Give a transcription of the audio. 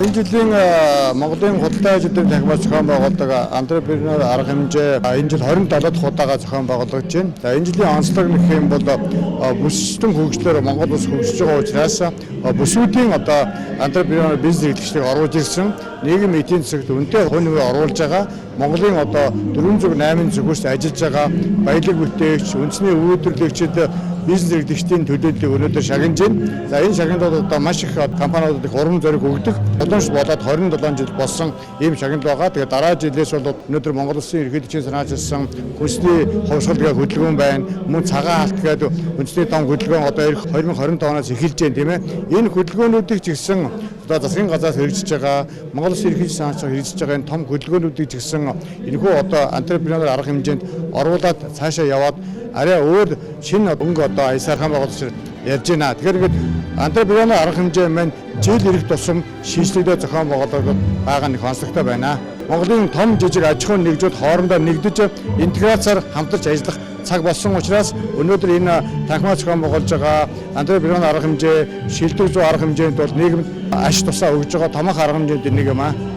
Энэ жилийн Монголын худалдаа ажлын захиргааны зохион байгуулдаг антрепренер арга хэмжээ энэ жил 27 дахь удаага зохион байгуулагдаж байна. За энэ жилийн онцлог гэх юм бол бүсчтэн хөгжлөөр Монгол улс хөгжиж байгаа учраас бүсүүдийн антрепренер бизнес эрхлэгчдийг оруулж ирсэн нийгмийн эдийн засагт үнэтэй хувь нэмрээ оруулж байгаа Монголын 408 зүгээс ажиллаж байгаа баялаг бүтээгч, үндэсний үйлдвэрлэгчид бизнес эрхлэгчдийн төлөөллийг өнөөдөр шагнаж байна. За энэ шагналууд маш их компаниудад их урам зориг өгдөг. Боломж болоод 27 жил болсон ийм шагнал байгаа. Тэгээд дараа жилээс бол өнөөдөр Монгол Улсын ерөнхийлөгчийн санаачилсан хүнсний хувьсгалын хөдөлгөөн байна. Мөн цагаан алт гэдэг үндэсний том хөдөлгөөн одоо 2025 оноос эхэлж байна тийм ээ. Энэ хөдөлгөөнүүдийг ч гэсэн засгийн газраас хэрэгжиж байгаа Монгол Улсын ерөнхийлөгчийн санаачилсан хэрэгжиж байгаа энэ том хөдөлгөөнүүдийг ч гэсэн энэхүү антрепренер арга хэмжээнд оруулаад цаашаа яваад арай өөр шинэ өнгө аясаар хамгаалж ярьж байна. Тэгэхээр антрепренер арга хэмжээ маань жил ирэх тусам шинжилгээтэй зохион байгуулагдаад байгаа нэг онцлогтой байна. Монголын том жижиг аж ахуйн нэгжүүд хоорондоо нэгдэж интеграцаар хамтарч ажиллах цаг болсон учраас өнөөдөр энэ танхимаа зохион байгуулж байгаа антрепренер арга хэмжээ, шилдэг зүй арга хэмжээнд бол нийгэмд аш тусаа өгж байгаа томоохон арга хэмжээнд нэг юм аа.